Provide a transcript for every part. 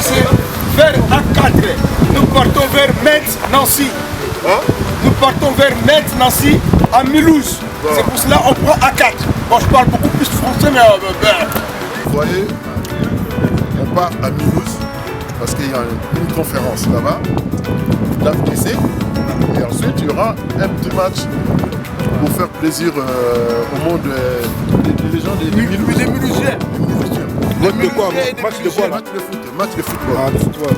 c'est vers A4. Nous partons vers Metz-Nancy. Hein? Nous partons vers Metz-Nancy à Mulhouse. Bon. C'est pour cela qu'on prend A4. Bon, je parle beaucoup plus français, mais... Vous voyez, on part à Mulhouse parce qu'il y a une conférence là-bas, l'AFDC, et ensuite il y aura un petit match pour faire plaisir au monde des gens des Mulhouse. Les Mulhousiens. Match de quoi? Match de quoi? Match de football. Ah, de football.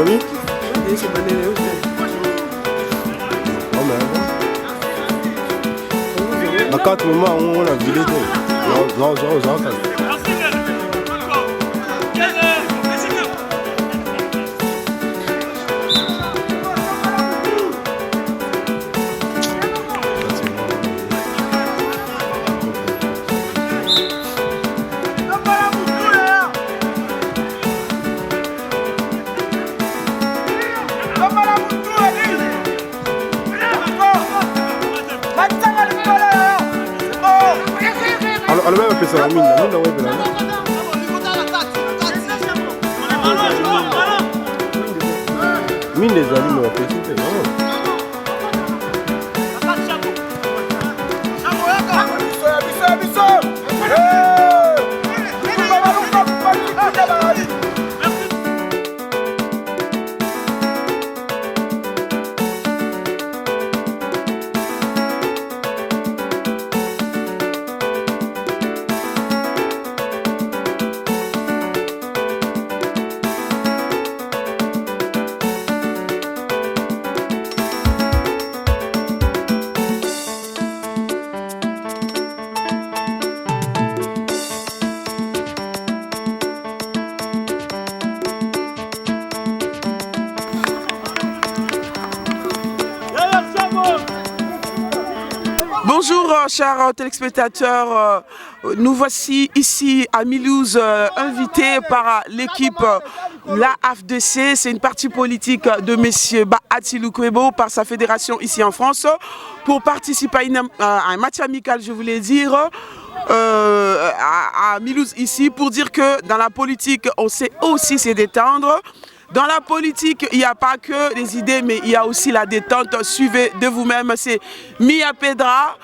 Oui. Na 4 moments où on a vidé tout. Non, alors même on fait ça la mine ouais là. Mine des amis on fait super vraiment. Bonjour chers téléspectateurs, nous voici ici à Mulhouse invités par l'équipe la AFDC, c'est une partie politique de M. Bahati Lukwebo par sa fédération ici en France pour participer à un match amical, je voulais dire, à Mulhouse ici, pour dire que dans la politique, on sait aussi se détendre. Dans la politique, il n'y a pas que les idées, mais il y a aussi la détente. Suivez de vous-même, c'est Mia Pedra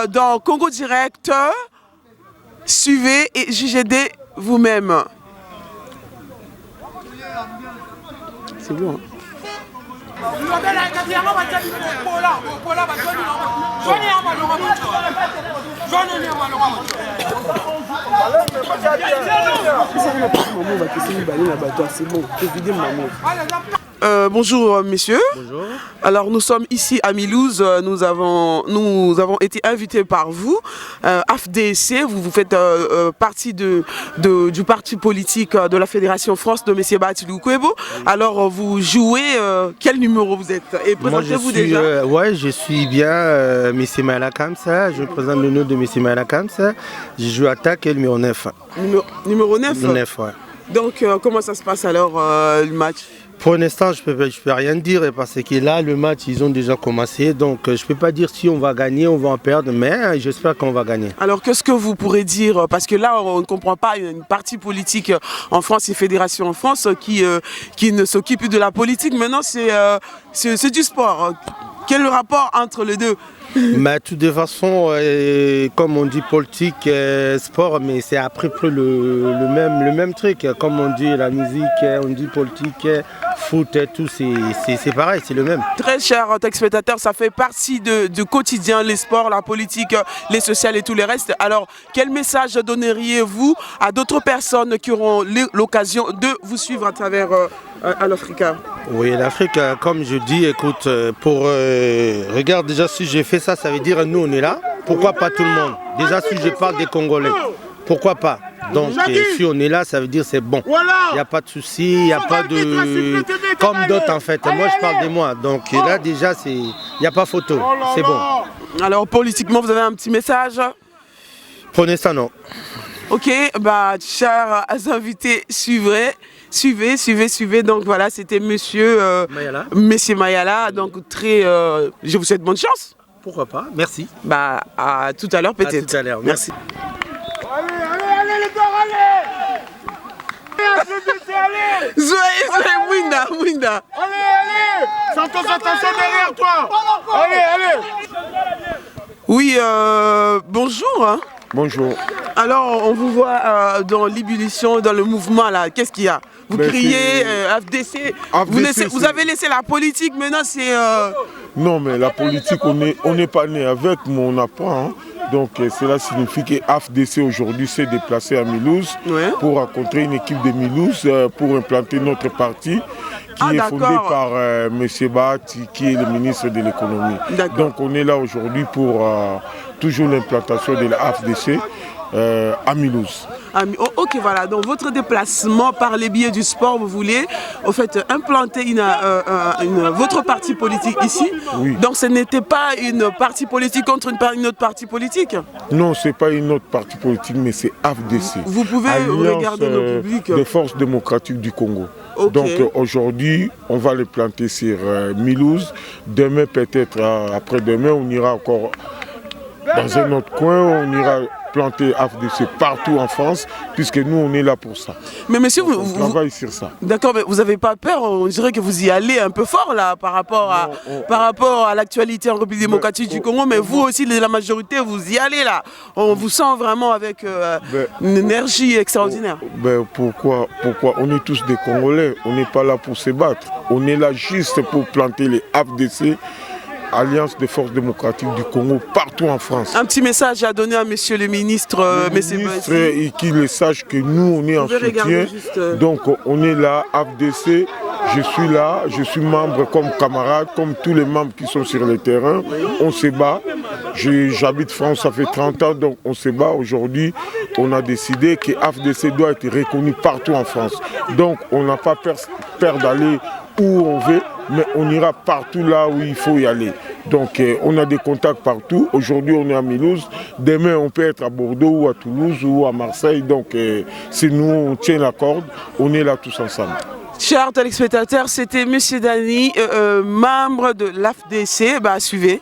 dans Congo Direct. Suivez et jugez de vous-même. C'est bon. Hein? Bonjour messieurs. Bonjour. Alors nous sommes ici à Mulhouse, nous avons été invités par vous, AFDC, vous faites partie du parti politique de la Fédération France de M. Bahati Lukwebo. Alors vous jouez, quel numéro vous êtes? Et présentez-vous déjà. Ouais, je suis bien M. Maïla Kamsa, je présente le nom de M. Maïla Kamsa, je joue attaque et numéro 9. Numéro 9? 9, ouais. Donc comment ça se passe alors le match? Pour l'instant, je peux rien dire parce que là, le match, ils ont déjà commencé. Donc, je ne peux pas dire si on va gagner, on va en perdre, mais j'espère qu'on va gagner. Alors, qu'est-ce que vous pourrez dire? Parce que là, on ne comprend pas une partie politique en France, une fédération en France qui ne s'occupe plus de la politique. Maintenant, c'est du sport. Quel est le rapport entre les deux? Mais de toute façon, comme on dit politique, sport, mais c'est à peu près le même truc. Comme on dit la musique, on dit politique, foot et tout, c'est pareil, c'est le même. Très chers téléspectateurs, ça fait partie du quotidien, les sports, la politique, les sociales et tout le reste. Alors, quel message donneriez-vous à d'autres personnes qui auront l'occasion de vous suivre à travers l'Africa? Oui, l'Afrique, comme je dis, écoute, regarde déjà si j'ai fait ça, ça veut dire nous on est là. Pourquoi pas tout le monde? Déjà si je parle des Congolais, pourquoi pas? Donc si on est là, ça veut dire c'est bon. Il n'y a pas de souci, il n'y a pas de... Comme d'autres en fait. Moi je parle de moi. Donc là déjà, il n'y a pas photo. C'est bon. Alors politiquement, vous avez un petit message? Prenez ça, non. Ok, bah chers invités, suivez. Donc voilà, c'était monsieur Mayala. Donc très, je vous souhaite bonne chance. Pourquoi pas, merci. Bah à tout à l'heure peut-être. À tout à l'heure, merci. Allez les gars, allez. Zoé, Winda. Allez. Santos, attention derrière toi. Allez. Oui, bonjour. Hein. Bonjour. Alors, on vous voit dans l'ébullition, dans le mouvement là. Qu'est-ce qu'il y a? Vous criez AFDC. Vous avez laissé la politique, maintenant c'est... Non, mais la politique, on n'est pas né avec, mais on apprend. Hein. Donc, cela signifie que AFDC aujourd'hui s'est déplacé à Mulhouse pour rencontrer une équipe de Mulhouse pour implanter notre parti qui est fondé par M. Bahati, qui est le ministre de l'économie. Donc, on est là aujourd'hui pour toujours l'implantation de la AFDC. À Mulhouse. Ok, voilà. Donc votre déplacement par les biais du sport, vous voulez au fait implanter votre parti politique ici. Oui. Donc ce n'était pas une parti politique contre une autre parti politique? Non, ce n'est pas une autre parti politique, mais c'est AFDC. Vous pouvez regarder le public. Des forces démocratiques du Congo. Okay. Donc aujourd'hui, on va les planter sur Mulhouse. Demain, peut-être après-demain, on ira encore dans un autre coin, on ira planter AFDC partout en France, puisque nous on est là pour ça. Mais monsieur, on travaille sur ça. D'accord, mais vous n'avez pas peur? On dirait que vous y allez un peu fort là par rapport à l'actualité en République démocratique du Congo, mais vous aussi, la majorité, vous y allez là. On vous sent vraiment avec une énergie extraordinaire. Pourquoi on est tous des Congolais, on n'est pas là pour se battre. On est là juste pour planter les AFDC, Alliance des forces démocratiques du Congo, partout en France. Un petit message à donner à monsieur le ministre, et qu'il le sache que nous, on est en soutien. Donc, on est là, AFDC, je suis là, je suis membre comme camarade, comme tous les membres qui sont sur le terrain. On se bat. J'habite France, ça fait 30 ans, donc on se bat. Aujourd'hui, on a décidé que AFDC doit être reconnu partout en France. Donc, on n'a pas peur d'aller où on veut. mais on ira partout là où il faut y aller. Donc on a des contacts partout. Aujourd'hui on est à Mulhouse, demain on peut être à Bordeaux ou à Toulouse ou à Marseille. Donc si nous on tient la corde, on est là tous ensemble. Chers téléspectateurs, c'était M. Dani, membre de l'AFDC. Suivez.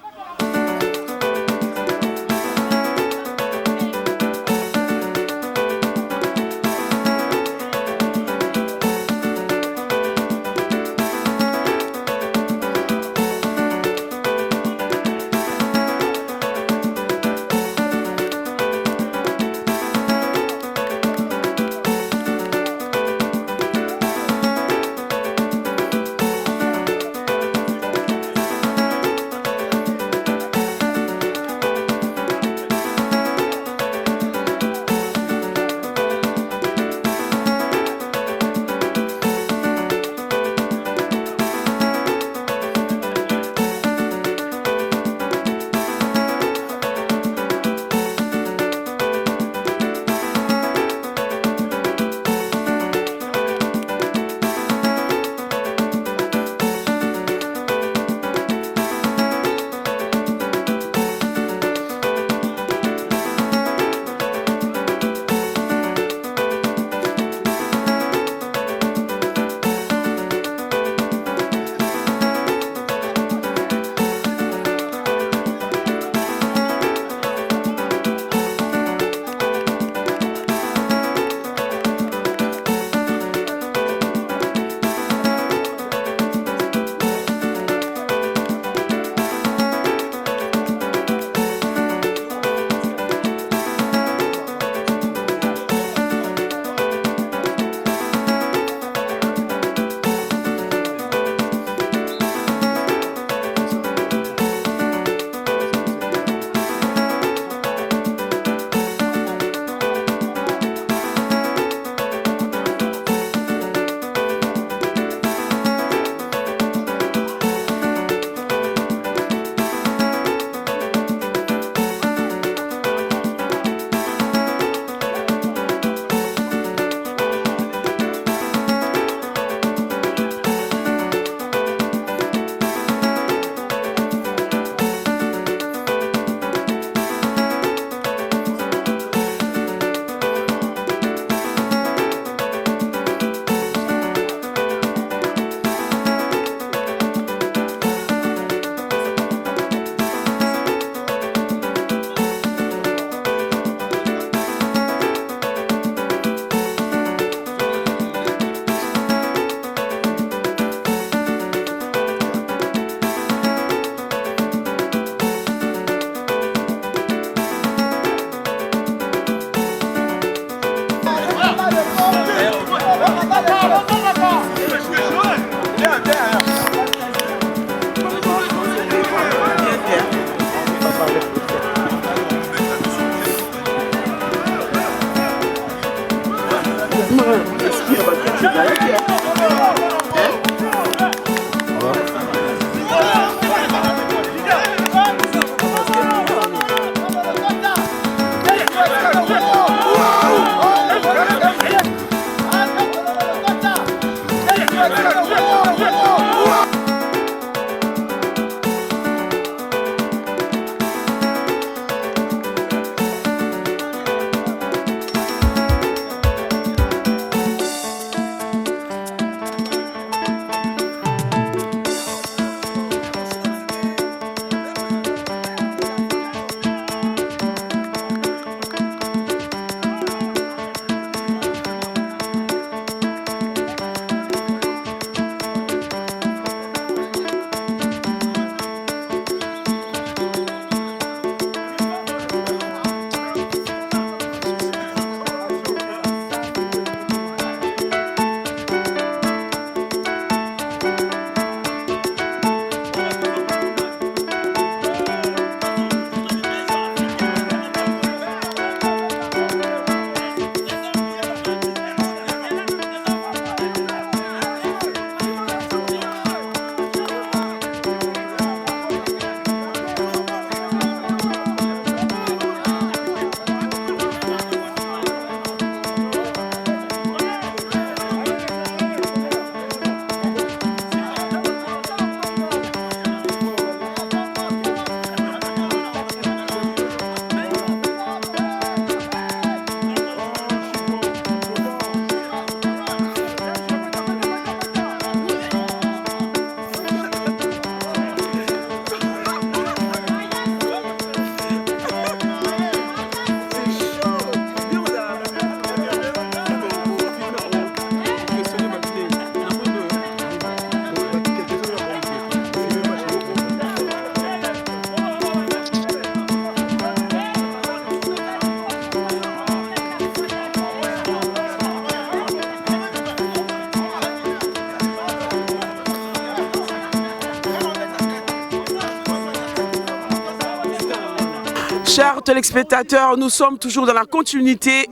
Chers téléspectateurs, nous sommes toujours dans la continuité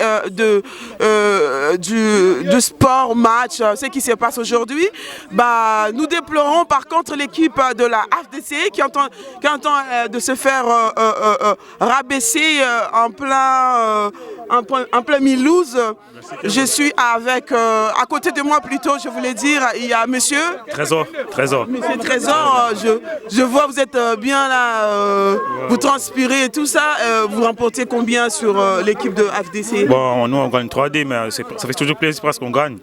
du sport match, ce qui se passe aujourd'hui. Nous déplorons par contre l'équipe de la AFDC qui entend de se faire rabaisser en plein Mulhouse. Je suis avec, à côté de moi plutôt, je voulais dire, il y a monsieur Trésor. Monsieur Trésor, je vois vous êtes bien là, vous transpirez et tout ça. Vous remportez combien sur l'équipe de AFDC? Bon, nous on gagne 3D, mais ça fait toujours plaisir parce qu'on gagne.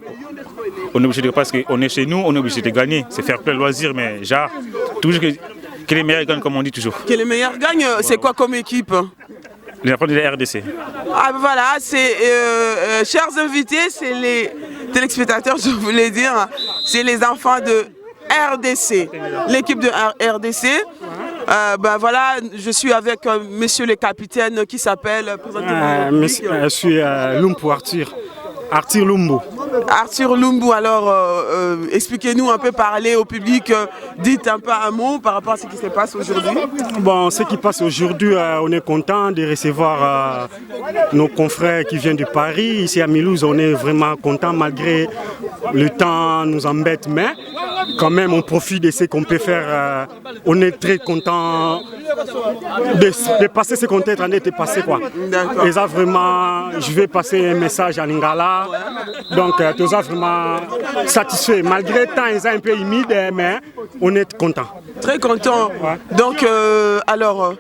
On est obligé de, parce qu'on est chez nous, on est obligé de gagner. C'est faire plein de loisirs, mais genre, toujours que les meilleurs gagnent comme on dit toujours. Que les meilleurs gagnent, c'est quoi comme équipe? Les enfants de la RDC. Ah voilà, c'est chers invités, c'est les téléspectateurs, je voulais dire, c'est les enfants de RDC, l'équipe de RDC. Voilà, je suis avec monsieur le capitaine qui s'appelle... Je suis Lumbu Arthur Lumbu. Arthur Lumbu, alors expliquez-nous un peu, parler au public, dites un peu un mot par rapport à ce qui se passe aujourd'hui. Bon, ce qui passe aujourd'hui, on est content de recevoir nos confrères qui viennent de Paris. Ici à Mulhouse, on est vraiment content malgré le temps nous embête, mais quand même on profite de ce qu'on peut faire. On est très content de passer ce qu'on est en train de passer, quoi. Et ça vraiment, je vais passer un message à Lingala. Donc, tout ça vraiment satisfait. Malgré le temps, ils sont un peu humides, mais on est content. Très content. Ouais. Donc, alors,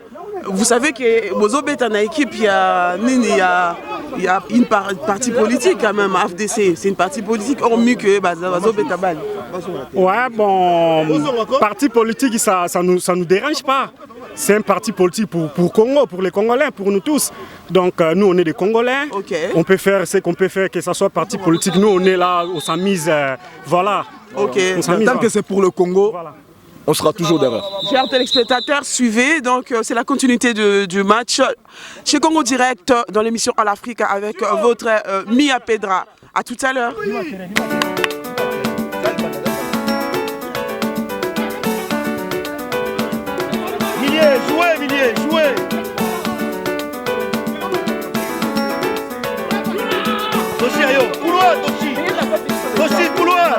vous savez que Bozo Betana équipe, il y a une partie politique quand même, AFDC. C'est une partie politique, hormis que Bozo Betabal. Ouais, bon, parti politique, ça nous dérange pas. C'est un parti politique pour Congo, pour les Congolais, pour nous tous. Donc nous, on est des Congolais. Okay. On peut faire ce qu'on peut faire, que ce soit parti politique. Nous, on est là, on s'amuse. Voilà. Ok. Tant que c'est pour le Congo, voilà. On sera toujours derrière. Chers téléspectateurs, suivez. Donc c'est la continuité du match chez Congo Direct dans l'émission À l'Afrique avec votre Mia Pedra. À tout à l'heure. Jouez, jouez. Toshi, ayo, couloir, Toshi. Toshi, couloir.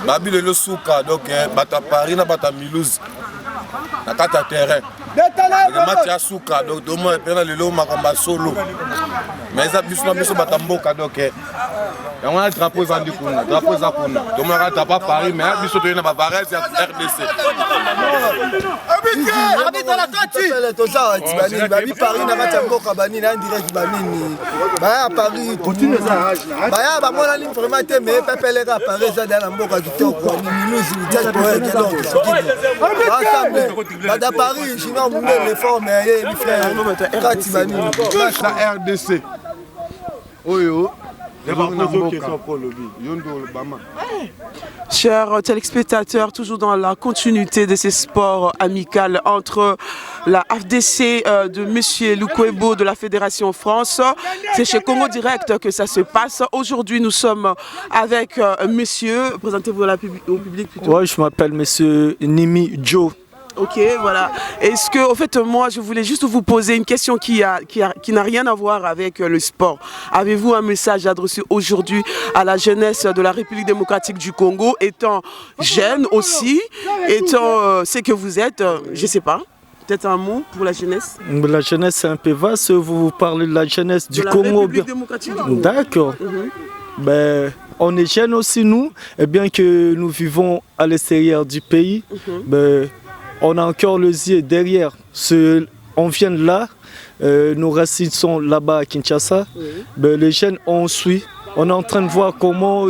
Babi le souka, donc bata Paris na bata Mulhouse. Na kata terrain. Le match à souka, donc demain pena le lo makamba solo. Mais ça biso bata mboka donc on a drapeau za ndikuna, drapeau za kuna. Demain rata pas Paris mais biso to na ba Varese c'est RDC. Arbitre la tati. To ça tibani babi Paris na bata mboka bani na direct banini. Ba Paris continue ça. Ba ba mona ligne vraiment te mais pepele ka Paris za dans mboka kitoko ni Mulhouse ni tête pour donc. Ba Paris, sinon on met les formes et les frères. Katibani. La RDC. Oyo. Chers téléspectateurs, toujours dans la continuité de ces sports amicaux entre la AFDC de M. Lukwebo de la Fédération France. C'est chez Congo Direct que ça se passe. Aujourd'hui, nous sommes avec monsieur, présentez-vous au public plutôt. Oui, je m'appelle monsieur Nimi Joe. Ok, voilà. Est-ce que, en fait, moi, je voulais juste vous poser une question qui n'a rien à voir avec le sport. Avez-vous un message adressé aujourd'hui à la jeunesse de la République démocratique du Congo, étant jeune aussi, étant ce que vous êtes, je ne sais pas. Peut-être un mot pour la jeunesse. La jeunesse, c'est un peu vaste. Vous parlez de la jeunesse du Congo. De la République démocratique du Congo. D'accord. Ben, on est jeunes aussi, nous. Et bien que nous vivons à l'extérieur du pays, ben, on a encore les yeux derrière. on vient de là, nos racines sont là-bas à Kinshasa. Ben, les jeunes, on suit. On est en train de voir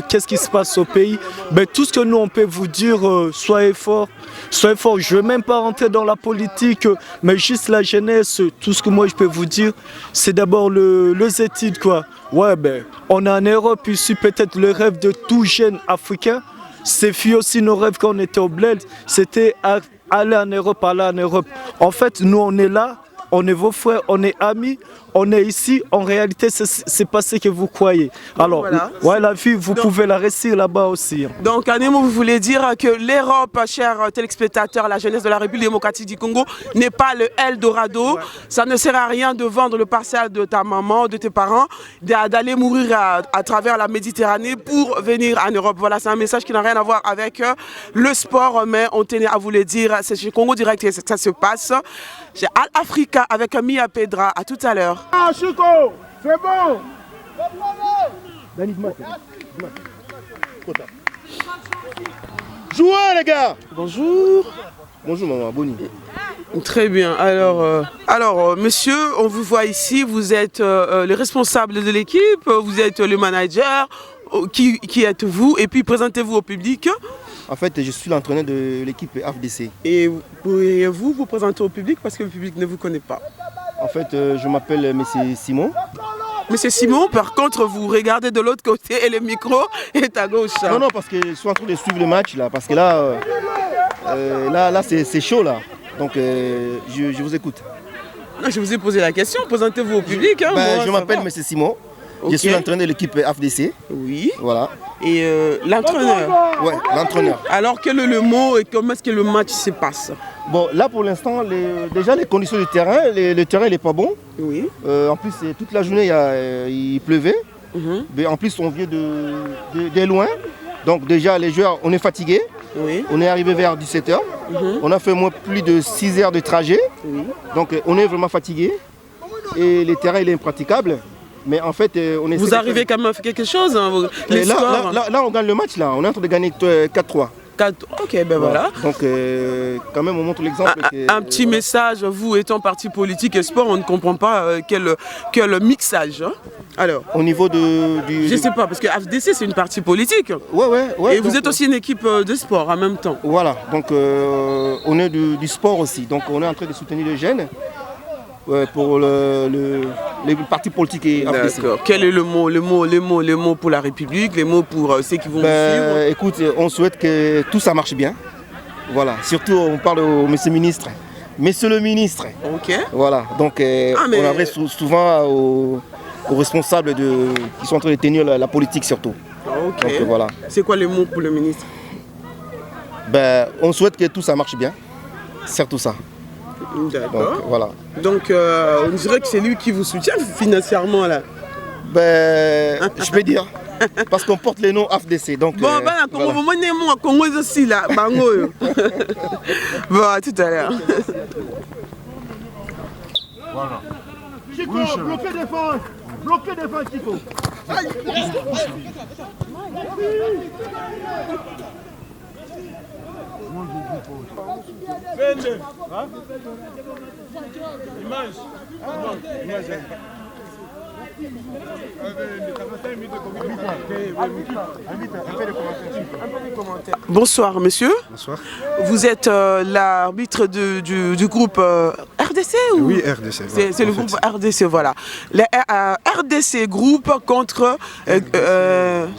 qu'est-ce qui se passe au pays. Ben, tout ce que nous, on peut vous dire, soyez forts. Soyez forts. Je ne veux même pas rentrer dans la politique, mais juste la jeunesse. Tout ce que moi, je peux vous dire, c'est d'abord les études, quoi. Ouais, ben, on est en Europe ici, peut-être le rêve de tout jeune Africain. C'est fut aussi nos rêves quand on était au bled. C'était aller en Europe, aller en Europe. En fait, nous, on est là. On est vos frères, on est amis, on est ici. En réalité, c'est pas ce que vous croyez. Alors, voilà. Ouais, la vie, vous pouvez la réussir là-bas aussi. Donc, en un mot, vous voulez dire que l'Europe, chers téléspectateurs, la jeunesse de la République démocratique du Congo, n'est pas le Eldorado. Ouais. Ça ne sert à rien de vendre le parcelle de ta maman, de tes parents, d'aller mourir à travers la Méditerranée pour venir en Europe. Voilà, c'est un message qui n'a rien à voir avec le sport, mais on tenait à vous le dire. C'est chez Congo Direct que ça se passe. Chez Al Africa avec Mia Pedra. À tout à l'heure. Ah, Chico, c'est bon. Jouez les gars. Bonjour. Bonjour maman, Boni. Très bien. Alors, monsieur, on vous voit ici. Vous êtes le responsable de l'équipe. Vous êtes le manager. Qui êtes-vous? Et puis présentez-vous au public. En fait, je suis l'entraîneur de l'équipe AFDC. Et pourriez-vous vous présenter au public parce que le public ne vous connaît pas? En fait, je m'appelle M. Simon. Monsieur Simon, par contre, vous regardez de l'autre côté et le micro est à gauche. Non, parce que je suis en train de suivre le match là, parce que là, c'est chaud là. Donc, je vous écoute. Non, je vous ai posé la question, présentez-vous au public. Hein, je m'appelle M. Simon. Okay. Je suis l'entraîneur de l'équipe AFDC. Oui. Voilà. Et l'entraîneur? Ouais, l'entraîneur. Alors quel est le mot et comment est-ce que le match se passe? Bon, là pour l'instant, déjà les conditions du terrain, le terrain il n'est pas bon. Oui. En plus, toute la journée il pleuvait. Mais en plus, on vient de loin. Donc déjà, les joueurs, on est fatigués. Oui. On est arrivé vers 17h. On a fait plus de 6 heures de trajet. Oui. Donc on est vraiment fatigués. Et le terrain il est impraticable. Mais en fait, on essaie. Vous arrivez quand même à faire quelque chose hein, là, on gagne le match, là. On est en train de gagner 4-3. Ok, ben voilà. Donc, quand même, on montre l'exemple. Un petit message, vous étant parti politique et sport, on ne comprend pas quel mixage. Hein. Alors, au niveau je ne sais pas, parce que AFDC, c'est une partie politique. Ouais. Et vous êtes aussi une équipe de sport en même temps. Voilà, donc on est du sport aussi. Donc, on est en train de soutenir les jeunes. Pour les partis politiques et AFDC. D'accord. Quel est les mots pour la République, les mots pour ceux qui vont vous suivre? Écoute, on souhaite que tout ça marche bien. Voilà. Surtout, on parle au monsieur le ministre. Monsieur le ministre. Ok. Voilà. Donc, on adresse souvent aux responsables qui sont en train de tenir la politique surtout. Ok. Donc, voilà. C'est quoi les mots pour le ministre? On souhaite que tout ça marche bien. Surtout ça. D'accord. Donc, voilà. Donc, on dirait que c'est lui qui vous soutient financièrement là. Je peux dire. Parce qu'on porte les noms AFDC. Donc, bon, Congo aussi là. Bon, à tout à l'heure. Voilà. Chico, bloquez défense. Bloquez défense, Chico. Bonsoir monsieur. Bonsoir. Vous êtes l'arbitre du groupe RDC ou... Oui, RDC. Voilà, c'est le groupe RDC, voilà. Le RDC groupe contre... je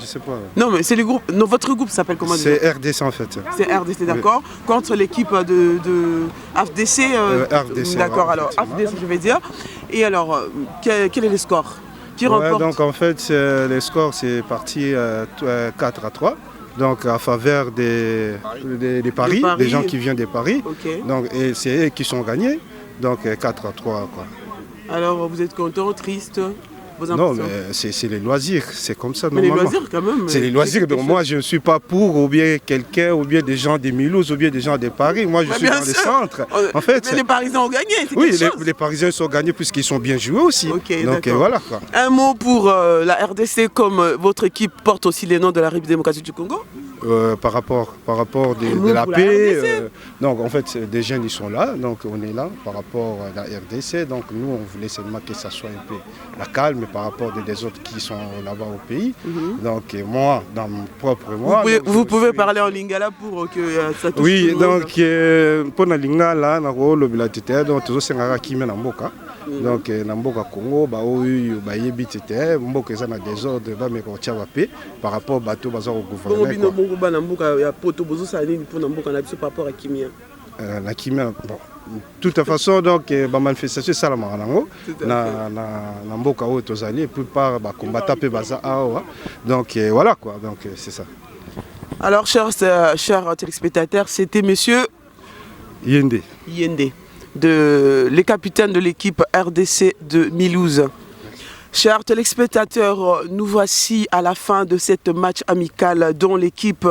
sais pas. Non mais c'est le groupe... Non, votre groupe s'appelle comment? C'est RDC en fait. C'est RDC, d'accord. Oui. Contre l'équipe de AFDC. RDC. D'accord, alors AFDC je vais dire. Et alors, quel est le score? Qui remporte? Donc en fait, les scores c'est parti 4-3. Donc à faveur des paris, des gens qui viennent des paris. Okay. Donc, et c'est eux qui sont gagnés. Donc 4-3 quoi. Alors vous êtes content, triste? Non, mais c'est les loisirs, c'est comme ça mais normalement. Les loisirs quand même. C'est les loisirs, donc moi je ne suis pas pour ou bien quelqu'un, ou bien des gens des Mulhouse, ou bien des gens des Paris. Moi je suis dans les centres. En fait, mais les Parisiens ont gagné. Oui, les Parisiens sont gagnés puisqu'ils sont bien joués aussi. Okay, donc voilà quoi. Un mot pour la RDC, comme votre équipe porte aussi les noms de la République démocratique du Congo? par rapport de la paix. Donc en fait, des jeunes ils sont là, donc on est là par rapport à la RDC. Donc nous on voulait seulement que ça soit un peu la calme par rapport des autres qui sont là-bas au pays. Donc moi, dans mon propre moi. Vous pouvez parler en lingala pour que ça touche. Oui, donc pour la lingala, na rolo bilatete donc toujours sengara kimé na mboka. Donc na mboka Congo ba oyo ba yebi tete mboka eza na désordre ba me ko tia ba paix par rapport bato baza au gouvernement. Bino bongo ba na mboka ya poto bozo sa nini pour na mboka na biso par rapport à kimia. La kimia bon de toute façon donc ba manifestation ça la marango na mboka oyo tozali plupart ba combattant pe baza awa donc voilà quoi donc c'est ça. Alors chers téléspectateurs, c'était monsieur Yende, les capitaines de l'équipe RDC de Milouz. Chers téléspectateurs, nous voici à la fin de cette match amical dont l'équipe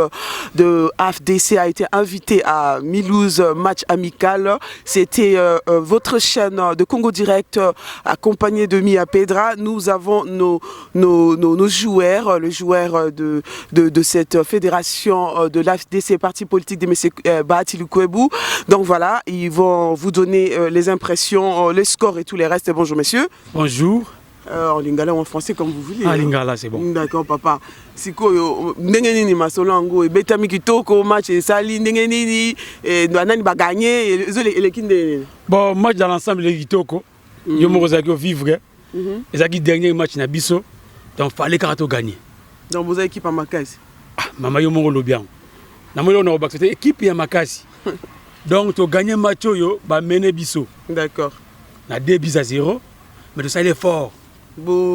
de AFDC a été invitée à Milouz, match amical. C'était votre chaîne de Congo Direct accompagnée de Mia Pedra. Nous avons nos joueurs, le joueur de cette fédération de l'AFDC, parti politique de M. Bahati Lukwebou. Donc voilà, ils vont vous donner les impressions, les scores et tout les restes. Bonjour messieurs. Bonjour. En lingala ou en français comme vous voulez. En lingala c'est bon. D'accord papa. Siko ndenge nini masolongo betami kitoko match sali ndenge nini nani ba gagner l'équipe de. Bon match dans l'ensemble les kitoko. Yo moko za ko vivre. Ezaki dernier match na biso. Donc fallait karato gagner. Donc vous avez équipe à Makasi. Ah mama yo moko lo bien. Na mo na bakete équipe ya Makasi. Donc to gagner match yo ba mener biso. D'accord. Na 2-0 mais de ça il est fort.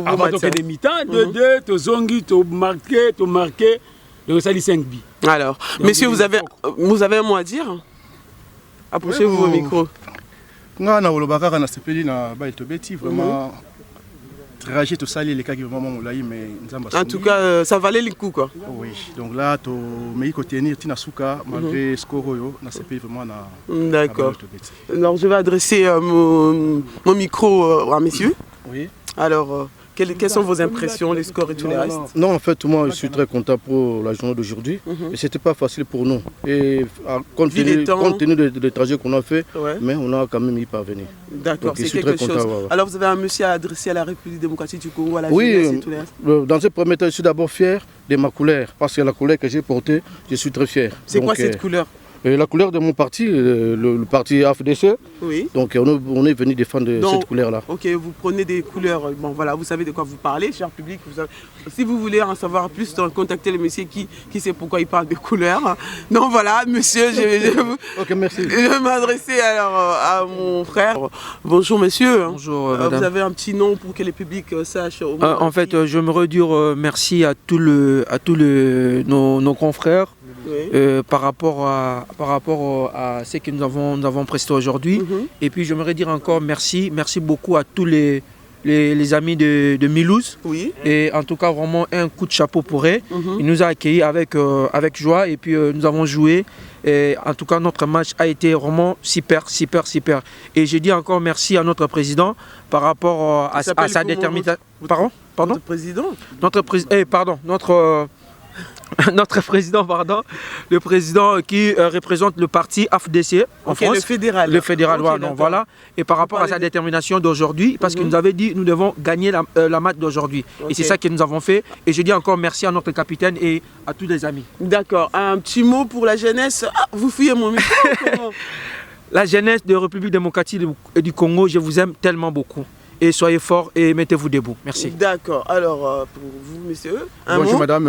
Avant de des mi-temps, 2-2, tu zongi, tu marqué, donc ça dit 5 buts. Alors, donc, messieurs, vous avez un mot à dire? Approchez-vous au micro. Non, non, le bagarre na sepeli na ba etobeti vraiment trajet tout ça les cas qui vraiment molai mais en tout cas ça valait le coup quoi. Oui, donc là to mais il tenir tina suka malgré score yo na sepeli vraiment na. D'accord. Alors je vais adresser mon micro à messieurs. Oui. Alors, quelles sont vos impressions, les scores et tout le reste? Non, en fait, moi, je suis très content pour la journée d'aujourd'hui. Et c'était pas facile pour nous. Et compte tenu des trajets qu'on a fait, mais on a quand même y parvenu. D'accord, c'est quelque chose. Content, alors, vous avez un monsieur à adresser à la République démocratique du Congo, à la jeunesse et tout le reste? Dans ce premier temps, je suis d'abord fier de ma couleur. Parce que la couleur que j'ai portée, je suis très fier. C'est quoi cette couleur? La couleur de mon parti, le parti AFDC. Oui. Donc on est venu défendre cette couleur-là. Ok, vous prenez des couleurs. Bon voilà, vous savez de quoi vous parlez, cher public. Si vous voulez en savoir plus, contactez le monsieur qui sait pourquoi il parle de couleurs. Donc voilà, monsieur, Ok, merci. Je vais m'adresser alors à mon frère. Bonjour monsieur. Bonjour madame. Vous avez un petit nom pour que le public sache. En fait, je me redire merci à tous nos confrères. Oui. Par rapport à ce que nous avons presté aujourd'hui. Et puis j'aimerais dire encore merci beaucoup à tous les amis de Milouz. Oui. Et en tout cas vraiment un coup de chapeau pour eux. Il nous a accueillis avec joie et puis nous avons joué. Et en tout cas notre match a été vraiment super. Et je dis encore merci à notre président par rapport à sa détermination. Pardon? Notre président? Notre président, le président qui représente le parti AFDC en France. Le fédéral, voilà. Et par rapport à sa détermination d'aujourd'hui, parce qu'il nous avait dit nous devons gagner la match d'aujourd'hui. Et c'est ça que nous avons fait. Et je dis encore merci à notre capitaine et à tous les amis. D'accord. Un petit mot pour la jeunesse. Ah, vous fouillez mon micro. La jeunesse de la République démocratique du Congo, je vous aime tellement beaucoup. Et soyez forts et mettez-vous debout. Merci. D'accord. Alors, pour vous, messieurs, bonjour madame.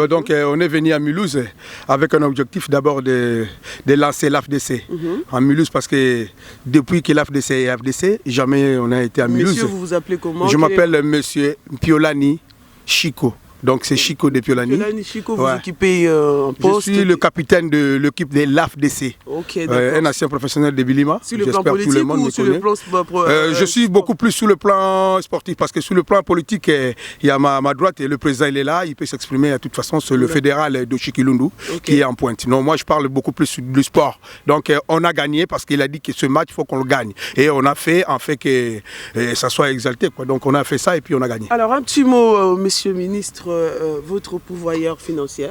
Donc, on est venu à Milouz avec un objectif d'abord de lancer l'AFDC en Milouz parce que depuis que l'AFDC est AFDC, jamais on a été à Milouz. Monsieur, vous vous appelez comment? Je m'appelle monsieur Piolani Chico. Donc c'est Chico de Piolani. Piolani Chico, vous occupez un poste? Je suis le capitaine de l'équipe de l'AFDC. Ok, un ancien professionnel de Bilima. Sur le plan politique tout le monde ou sur le plan je suis beaucoup plus sur le plan sportif parce que sur le plan politique, il y a ma droite et le président il est là, il peut s'exprimer de toute façon sur le fédéral de Chikilundu qui est en pointe. Non, moi je parle beaucoup plus du sport. Donc on a gagné parce qu'il a dit que ce match il faut qu'on le gagne. Et on a fait en fait que ça soit exalté. Donc on a fait ça et puis on a gagné. Alors un petit mot, monsieur le ministre. Votre pourvoyeur financier?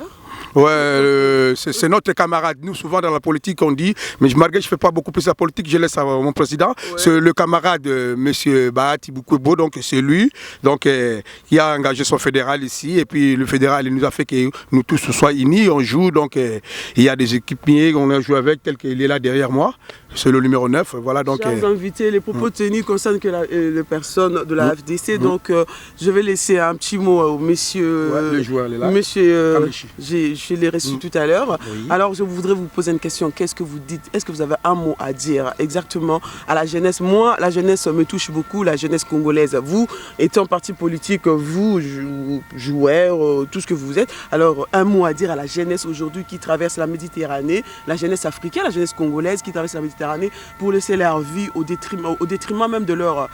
Ouais, c'est notre camarade. Nous, souvent dans la politique, on dit, mais malgré que je ne fais pas beaucoup plus la politique, je laisse à mon président. Ouais. C'est le camarade, M. Bahati Boukwebo, donc c'est lui, donc, qui a engagé son fédéral ici. Et puis le fédéral, il nous a fait que nous tous soyons unis, on joue. Donc il y a des équipiers qu'on a joué avec, tel qu'il est là derrière moi. C'est le numéro 9. Voilà, donc, chers invités, les propos tenus concernent que les personnes de la FDC. Donc je vais laisser un petit mot au monsieur. Ouais, le joueur, il est là. Monsieur, je l'ai reçu tout à l'heure. Oui. Alors je voudrais vous poser une question. Qu'est-ce que vous dites? Est-ce que vous avez un mot à dire exactement à la jeunesse? Moi, la jeunesse me touche beaucoup, la jeunesse congolaise. Vous, étant parti politique, vous, joueur, tout ce que vous êtes. Alors un mot à dire à la jeunesse aujourd'hui qui traverse la Méditerranée, la jeunesse africaine, la jeunesse congolaise qui traverse la Méditerranée, pour laisser leur vie au détriment même de leur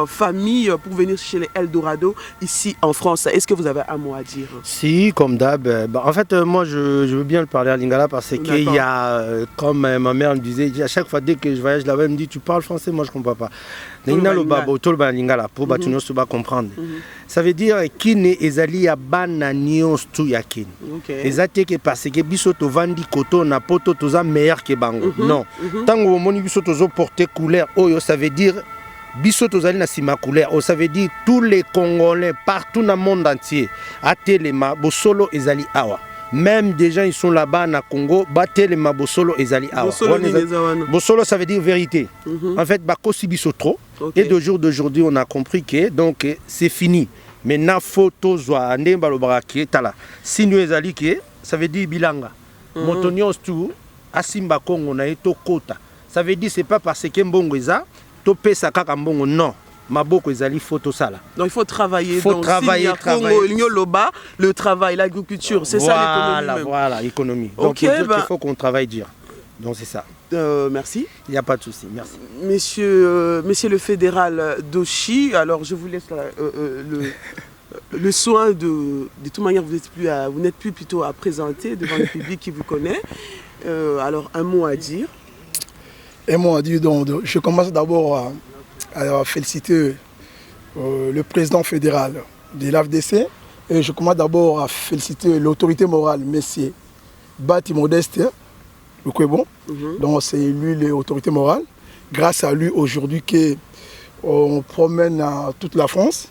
famille pour venir chez les Eldorado ici en France. Est-ce que vous avez un mot à dire? Si, comme d'hab. En fait, moi, je veux bien le parler à Lingala parce qu'il y a, comme ma mère me disait, à chaque fois dès que je voyage là-bas, elle me dit, tu parles français, moi je ne comprends pas. Comprendre. Ça veut dire qu'il ezali ya bana nyonso ya kin. Ezate que parce que biso to vandi koto na poto toza meilleur que bango. Non. Tango moni biso tozo porter couleur oyo, ça veut dire biso tozali na sima couleur. Ça veut dire tous les Congolais partout dans le monde entier atelema bosolo ezali awa. Même des gens ils sont là-bas na Congo, batelema bosolo ezali awa. Bosolo ça veut dire vérité. En fait bakosi biso trop. Et de jour d'aujourd'hui on a compris que donc c'est fini. Maintenant photo zwa ande balobara ki tala. Sinu ezali ke ça veut dire bilanga. Motonios tu asimba Congo na eto kota. Ça veut dire c'est pas parce que mbongo eza to pesa kaka mbongo, non. Maboko ezali photo ça là. Donc il faut travailler. Il faut travailler, le travail, l'agriculture, c'est ça l'économie. Voilà, l'économie. Donc il faut qu'on travaille dur. Donc c'est ça. Merci. Il n'y a pas de souci, merci. Monsieur le fédéral Doshi, alors je vous laisse le soin de toute manière, vous n'êtes plus plutôt à présenter devant le public qui vous connaît. Alors un mot à dire. Un mot à dire, donc je commence d'abord à féliciter le président fédéral de l'AFDC et je commence d'abord à féliciter l'autorité morale, monsieur Bahati Modeste Boukwebo. Donc c'est lui l'autorité morale. Grâce à lui aujourd'hui qu'on promène toute la France.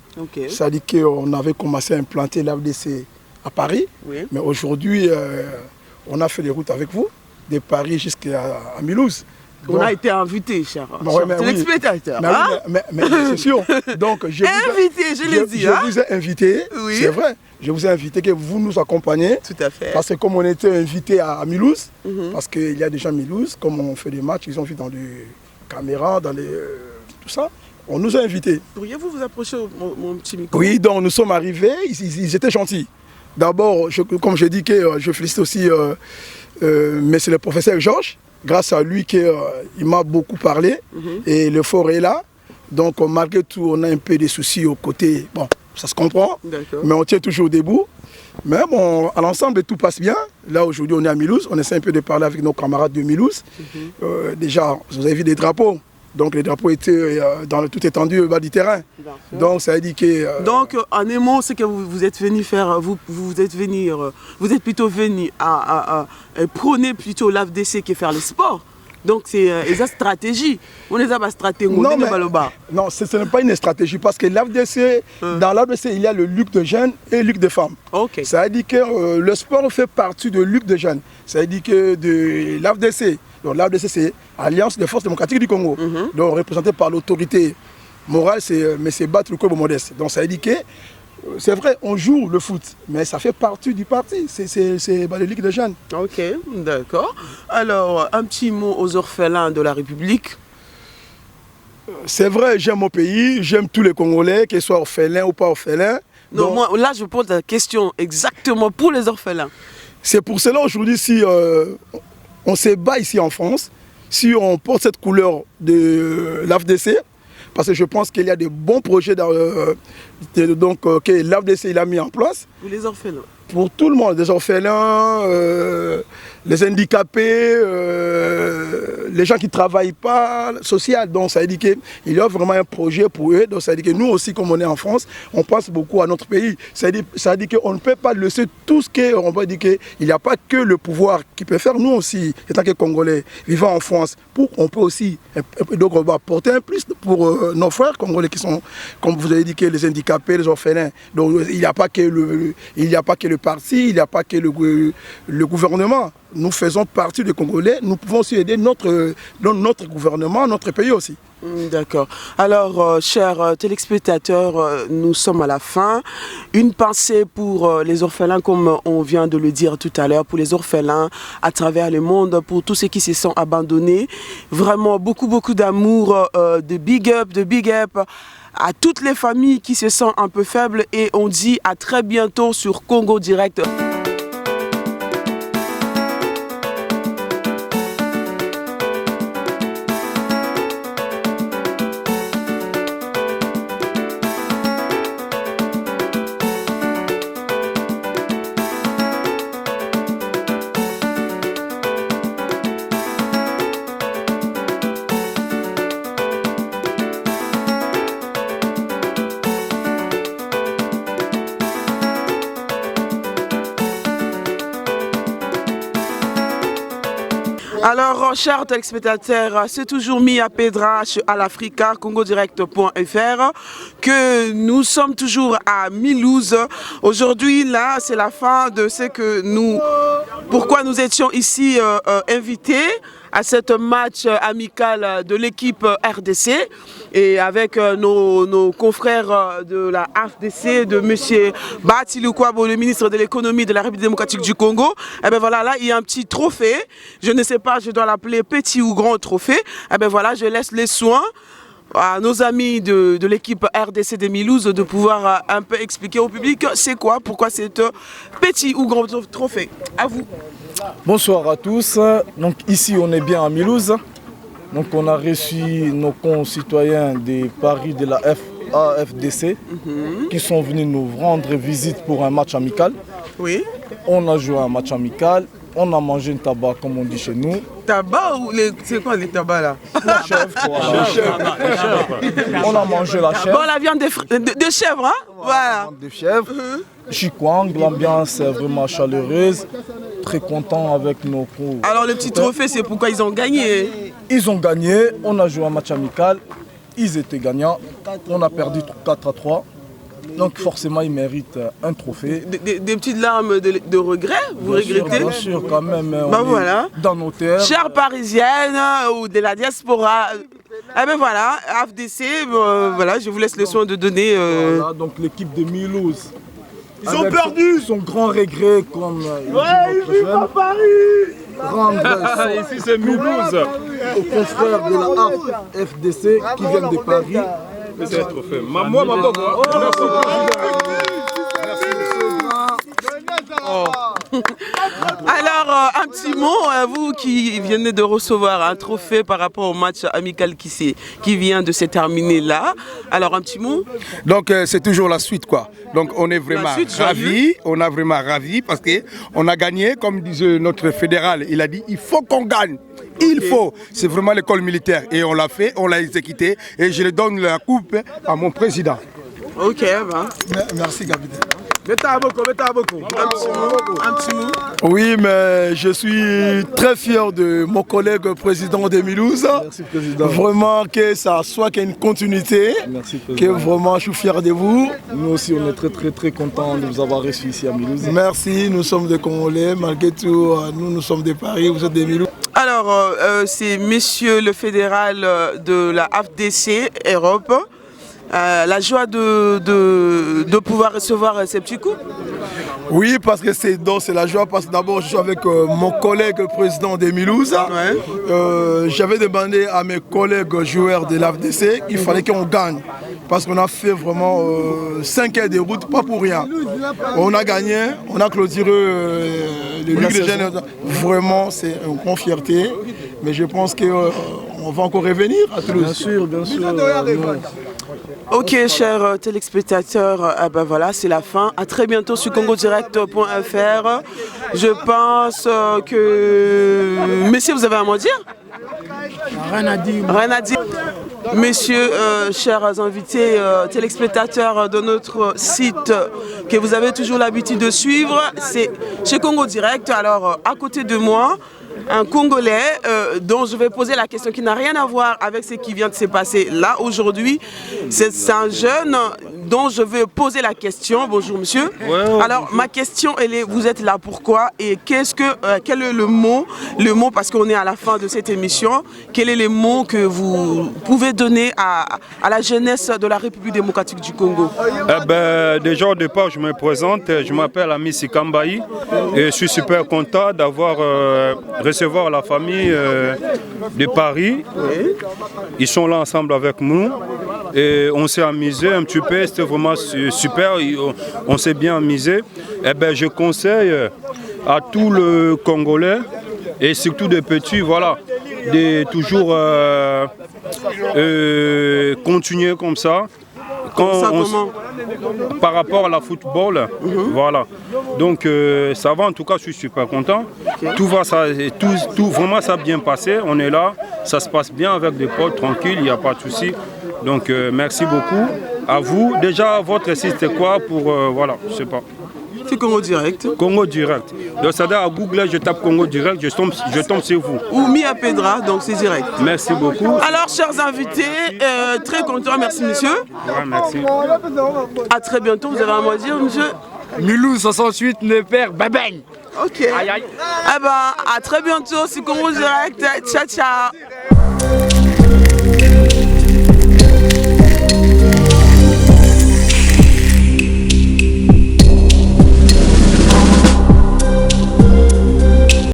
Ça dit qu'on avait commencé à implanter l'AFDC à Paris. Mais aujourd'hui on a fait les routes avec vous, de Paris jusqu'à Mulhouse. On a été invité, cher. C'est l'expectateur. Mais c'est sûr. Donc, je vous ai invité, oui. C'est vrai. Je vous ai invité que vous nous accompagnez. Tout à fait. Parce que comme on était invité à Mulhouse, parce qu'il y a des gens à Mulhouse, comme on fait des matchs, ils ont vu dans les caméras, dans les tout ça, on nous a invités. Pourriez-vous vous approcher mon petit micro? Oui, donc nous sommes arrivés, ils étaient gentils. D'abord, comme je dis que je félicite aussi mais c'est le professeur Georges. Grâce à lui il m'a beaucoup parlé et le fort est là. Donc malgré tout, on a un peu de soucis au côté. Bon, ça se comprend, mais on tient toujours debout. Mais bon, à l'ensemble, tout passe bien. Là, aujourd'hui, on est à Mulhouse. On essaie un peu de parler avec nos camarades de Mulhouse. Déjà, vous avez vu des drapeaux. Donc les drapeaux étaient dans toute étendue au bas du terrain. Donc ça a dit que... Donc en un mot, c'est que vous êtes venu faire, vous êtes plutôt venu à prôner plutôt l'AFDC que faire le sport. Donc c'est une stratégie. On n'est pas stratégie. Non, ce n'est pas une stratégie parce que l'AFDC, dans l'AFDC, il y a le lutte de jeunes et le lutte de femmes. Ça a dit que le sport fait partie de lutte de jeunes. Ça a dit que de l'AFDC. Donc l'AFDC, c'est Alliance des forces démocratiques du Congo. Donc représenté par l'autorité morale, c'est M. Bahati Boukwebo Modeste. Donc ça a dit que, c'est vrai, on joue le foot, mais ça fait partie du parti. C'est les ligues de jeunes. Ok, d'accord. Alors, un petit mot aux orphelins de la République. C'est vrai, j'aime mon pays, j'aime tous les Congolais, qu'ils soient orphelins ou pas orphelins. Non, donc, moi, là, je pose la question exactement pour les orphelins. C'est pour cela, aujourd'hui, si... on se bat ici en France, si on porte cette couleur de l'AFDC, parce que je pense qu'il y a des bons projets que l'AFDC a mis en place. Pour les orphelins. pour tout le monde, des orphelins, les handicapés, les gens qui ne travaillent pas, social. Donc ça veut dire qu'il y a vraiment un projet pour eux. Donc ça veut dire que nous aussi, comme on est en France, on pense beaucoup à notre pays. Ça veut dire qu'on ne peut pas laisser tout ce qu'on peut dire qu'il n'y a pas que le pouvoir qui peut faire. Nous aussi, étant que Congolais vivant en France, on peut aussi, donc on va porter un plus pour nos frères Congolais qui sont, comme vous avez dit, les handicapés, les orphelins. Donc il n'y a pas que le parti, il n'y a pas que le gouvernement. Nous faisons partie des Congolais, nous pouvons aussi aider notre gouvernement, notre pays aussi. D'accord. Alors, chers téléspectateurs, nous sommes à la fin. Une pensée pour les orphelins, comme on vient de le dire tout à l'heure, pour les orphelins à travers le monde, pour tous ceux qui se sont abandonnés. Vraiment, beaucoup d'amour, de big up à toutes les familles qui se sentent un peu faibles. Et on dit à très bientôt sur Congo Direct. Alors, chers téléspectateurs, c'est toujours Mia Pedra à l'Africa, congodirect.fr, que nous sommes toujours à Milouz. Aujourd'hui, là, c'est la fin de ce que pourquoi nous étions ici invités à cette match amical de l'équipe RDC et avec nos confrères de la AFDC, de M. Bahati Lukwabo, le ministre de l'économie de la République démocratique du Congo. Et bien voilà, là il y a un petit trophée, je ne sais pas, je dois l'appeler petit ou grand trophée. Et bien voilà, je laisse les soins à nos amis de l'équipe RDC de Milouz de pouvoir un peu expliquer au public c'est quoi, pourquoi c'est petit ou grand trophée. À vous. Bonsoir à tous. Donc ici on est bien à Milouz. Donc on a reçu nos concitoyens des paris de la AFDC qui sont venus nous rendre visite pour un match amical. Oui. On a joué un match amical. On a mangé un tabac comme on dit chez nous. Tabac ou c'est quoi les tabacs là? La chèvre. On a mangé la chèvre. Bon, la viande de chèvre, hein? Voilà. La viande de chèvre. Chikwang, l'ambiance est vraiment chaleureuse. Très content avec nos pros. Alors le petit trophée, c'est pourquoi ils ont gagné? Ils ont gagné. On a joué un match amical. Ils étaient gagnants. On a perdu 4-3. Donc forcément, ils méritent un trophée. Des petites larmes de regret, vous regrettez? Bien sûr, quand même. Ben voilà. Dans nos terres. Chères parisiennes ou de la diaspora, eh ben voilà, AFDC, voilà, je vous laisse le soin de donner. Voilà, donc l'équipe de Milouz. Ils ont perdu. Son grand regret, comme il vit à Paris. Ici c'est Milouz. Aux confrères de la AFDC qui viennent de Paris. C'est un trophée. Moi, ma bonne. Alors, un petit mot, vous qui venez de recevoir un trophée par rapport au match amical qui vient de se terminer là. Alors, un petit mot. Donc, c'est toujours la suite, quoi. Donc, on est vraiment ravis. On est vraiment ravis parce qu'on a gagné, comme disait notre fédéral. Il a dit, il faut qu'on gagne. Il faut. C'est vraiment l'école militaire. Et on l'a fait, on l'a exécuté. Et je le donne la coupe à mon président. Ok, bah. Merci, capitaine. Un petit mot. Oui, mais je suis très fier de mon collègue président de Milouz. Merci, président. Vraiment que ça soit qu'il y ait une continuité. Merci, président. Que vraiment je suis fier de vous. Nous aussi, on est très contents de vous avoir reçus ici à Milouz. Merci, nous sommes des Congolais. Malgré tout, nous sommes de Paris, vous êtes de Milouz. Alors, c'est monsieur le fédéral de la AFDC Europe. La joie de pouvoir recevoir ces petits coups. Oui, parce que c'est la joie, parce que d'abord je suis avec mon collègue président de Milouz. Ouais. J'avais demandé à mes collègues joueurs de l'AFDC qu'il fallait qu'on gagne. Parce qu'on a fait vraiment 5 heures de route, pas pour rien. On a gagné, on a clôturé le Ligue des Jeunes. Vraiment, c'est une grande fierté. Mais je pense qu'on va encore revenir à Toulouse. Bien sûr, bien sûr. Ok, chers téléspectateurs, ben voilà, c'est la fin. À très bientôt sur congodirect.fr. Je pense que... Messieurs, vous avez un mot à dire? Rien à dire. Rien à dire. Messieurs, chers invités, téléspectateurs de notre site que vous avez toujours l'habitude de suivre, c'est chez Congo Direct. Alors, à côté de moi, un Congolais dont je vais poser la question qui n'a rien à voir avec ce qui vient de se passer là aujourd'hui. C'est un jeune dont je vais poser la question. Bonjour monsieur. Ouais, alors bonjour. Ma question elle est, vous êtes là pourquoi et quel est le mot parce qu'on est à la fin de cette émission, quel est le mot que vous pouvez donner à la jeunesse de la République démocratique du Congo? Déjà au départ je me présente, je m'appelle Amissi Kambaï et je suis super content d'avoir recevoir la famille de Paris. Ils sont là ensemble avec nous et on s'est amusé un petit peu, c'était vraiment super, on s'est bien amusé. Je conseille à tous les Congolais et surtout des petits, voilà, de toujours continuer comme ça. Par rapport à la football, voilà. Donc ça va, en tout cas je suis super content. Tout va, tout vraiment ça a bien passé. On est là, ça se passe bien avec des potes, tranquille, il n'y a pas de souci. Donc merci beaucoup à vous. Déjà votre site c'est quoi pour voilà, je sais pas. C'est Congo Direct. Congo Direct. Donc ça à Google, je tape Congo Direct, je tombe sur vous. Ou Mia Pedra, donc c'est direct. Merci beaucoup. Alors chers invités, très content, merci monsieur. Ouais, merci. À très bientôt, vous avez un mot à dire monsieur? Milou 68 ne perd babeng. Ok. Aïe aïe. Eh ben, à très bientôt, c'est Congo Direct. Ciao ciao.